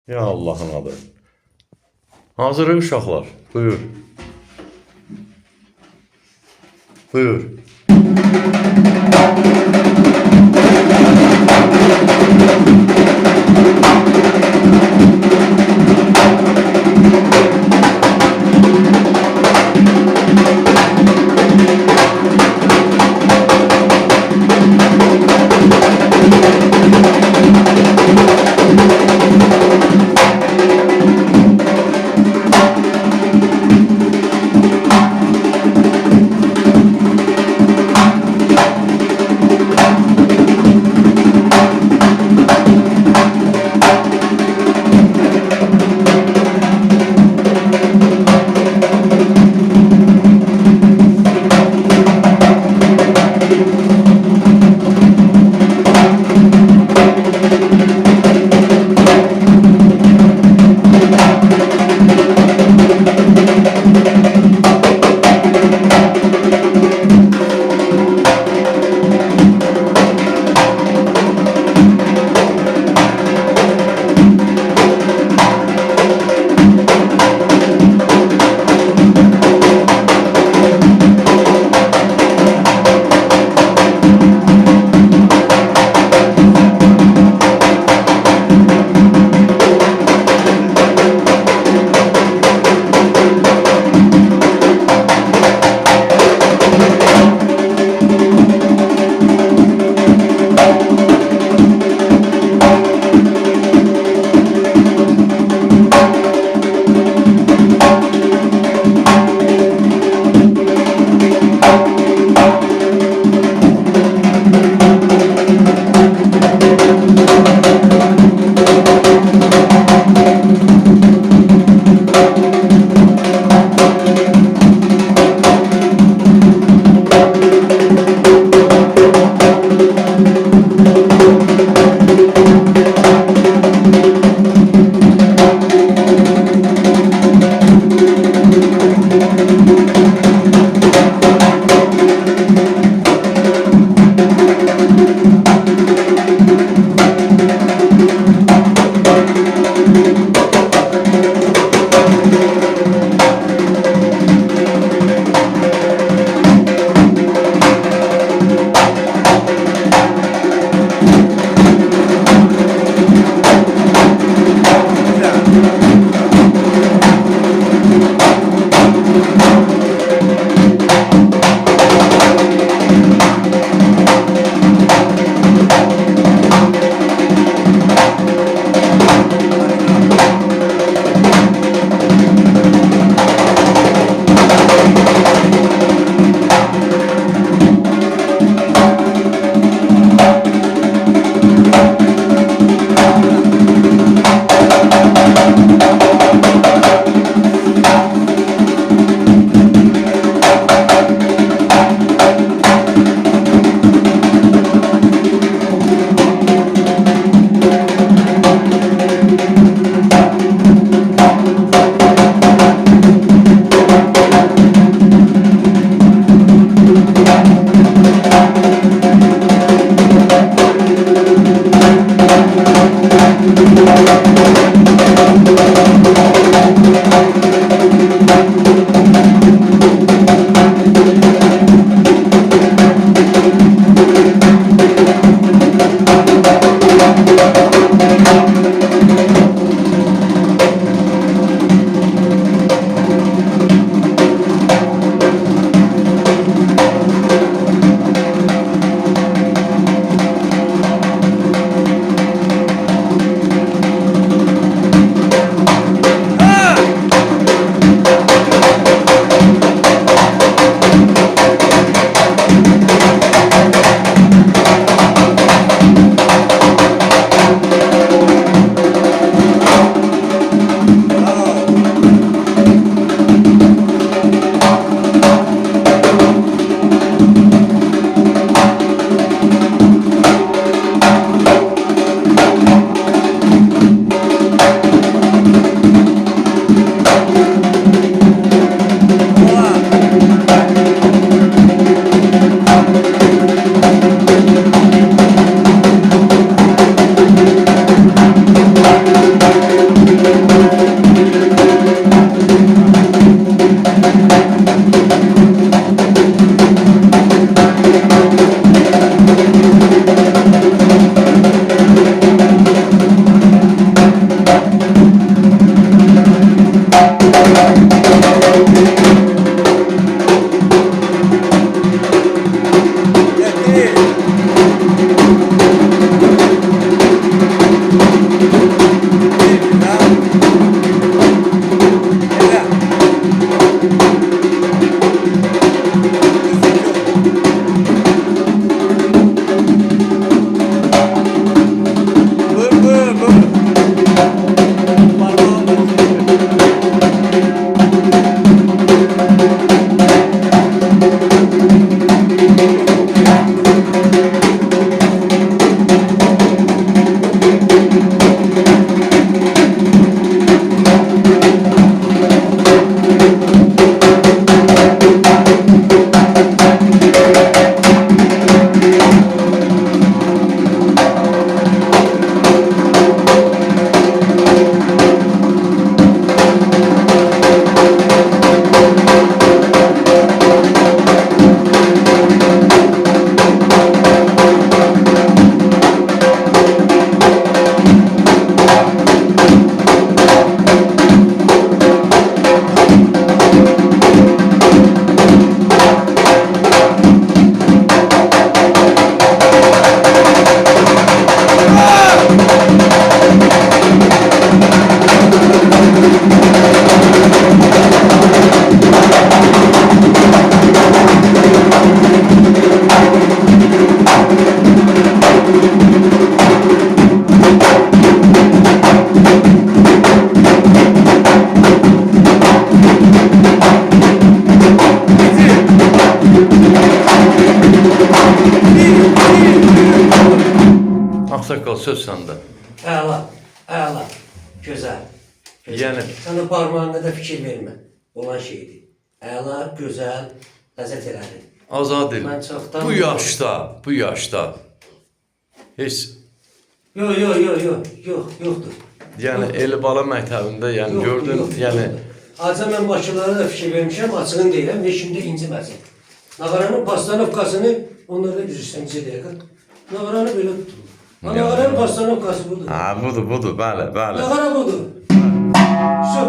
Ya Allahın adı. Hazırıq uşaqlar. Buyur. Buyur. Gözəl. Yəni Sana parmağına da fikir vermə. Olan şeydir. Əla, gözəl, ləzzət elədi. Azadil. Mən çoxdan- Bu yaşda heç Yoxdur. yəni Elibala məktəbində yəni gördüm, yəni Aca mən Bakılara da fikir vermişəm, açığın deyirəm, heç inciməsin. Nağaranın pastanovkasını, onlarda üzürsən, necə dəqiqə. Nağaranı belə tutulur. Nağaranın pastanovkası budur. ha budur, bəli. Nağara budur. Su,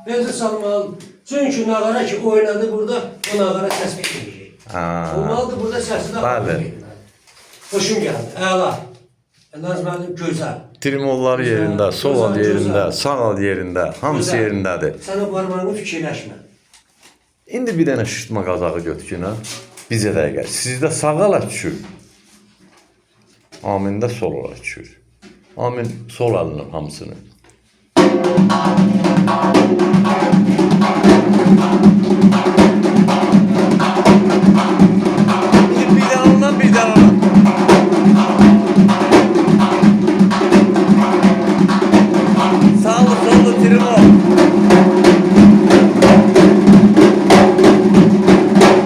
benzə salmalı. Çünki nağara ki oynadı burada, o nağara təsbih edəcək. Ha. Olmalıdır burada səsi də Bəli. Hoşum gəldi, əla. Nazməlim gözəl. Trimollar yerində, sol Gözəl, yerində, gözəl. sağ yerində, hamısı Gözəl. yerindədir. Sən o parmağını fikirləşmə. İndi bir dənə şişirtmə qazağı götürün ha. Bizə dəqiqə. Sizdə sağ ələ düşür. Amində sol ələ düşür. Amin sol əlinin hamısını. Bir dənə ondan, bir dənə ondan. Sağlı trimo.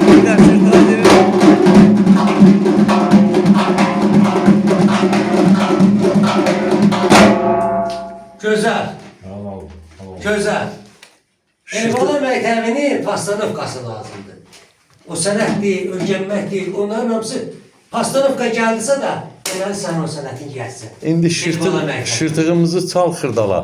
Bir daha şırtıra trimo. Gözəl. Gözəl. Elbala məktəbinin pastanovkası lazımdır. O sənət deyil, öyrənmək deyil, onların hamısı pastanovka gəldisə də, deməli sən o sənətin gəlsin. İndi Elbala məktəbi. şırtığımızı çal xırdala.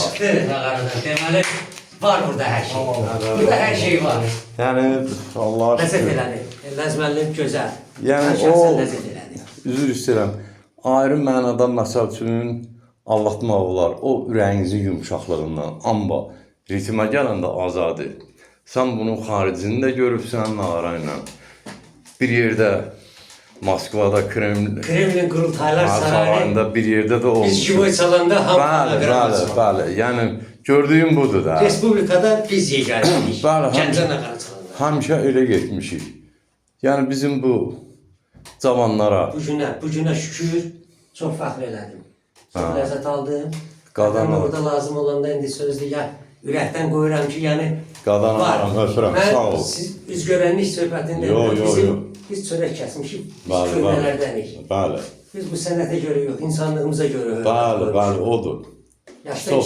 Deməli, var burada hər şey. Burada hər şey var. Yəni Allah'a Ləzzət şükür. elədi. Ləzməllim gözəl. Yəni Mən şəxsən o ləzzət elədi. üzr istəyirəm. Ayrı mənada məsəl üçün anlatmaq olar. O ürəyinizin yumşaqlığından. Amma ritmə gələndə azadır. Sən bunu xaricində görübsən Nağara ilə. Bir yerdə Moskvada Kremlin Qurultaylar sarayında bir yerdə də olmuş. Biz Şivoy çalanda Bəli. Yəni gördüyüm budur da. Respublikada biz yeganəyik. Bəli, Gəncə Nağara çalanda. Həmişə elə getmişik. Yəni bizim bu cavanlara Bu günə şükür çox fəxr elədim. Çox ləzzət aldım. Qadan orada lazım olanda indi sözdür ya ürəkdən qoyuram ki, yəni qadan aram, öpürəm, sağ ol. Siz üz görənlik söhbətində biz çörək kəsmişik, biz köhnələrdənik. Bəli. Biz bu sənətə görə yox, insanlığımıza görə. Bəli, odur. Yaşda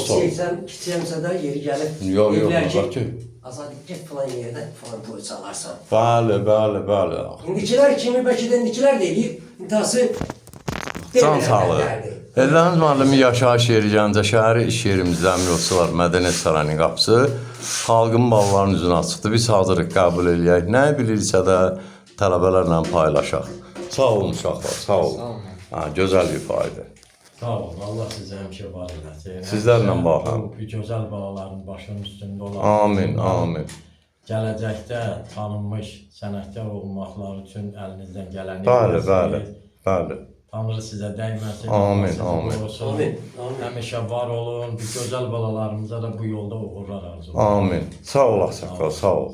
kiçiyəmsə də yeri gəlib, evlər ki, Azad get falan yerdə falan toy çalarsan. Bəli. İndikilər kimi, bəlkə də indikilər deyil, intihası Can sağlığı. Əlləniz müəllimi yaşayış yeri Gəncə şəhəri iş yerimizdə Əmryoxçular Mədəniyyət Sarayının qapısı xalqın ballarının üzünə açıqdır. Biz hazırıq qəbul eləyək. Nə bilirsə də tələbələrlə paylaşaq. Sağ olun uşaqlar, sağ olun. Gözəl ifadə. Sağ olun, Allah sizə həmişə var eləsin. Sizlərlə baxın. Bu gözəl balaların başının üstündə olan. Amin. Gələcəkdə tanınmış sənətkar olmaqları üçün əlinizdən gələni Bəli. Tanrı sizə dəyməsin. Amin. Həmişə var olun. Bu gözəl balalarımıza da bu yolda uğurlar arzulayın. Amin. Sağ olasın, sağ ol.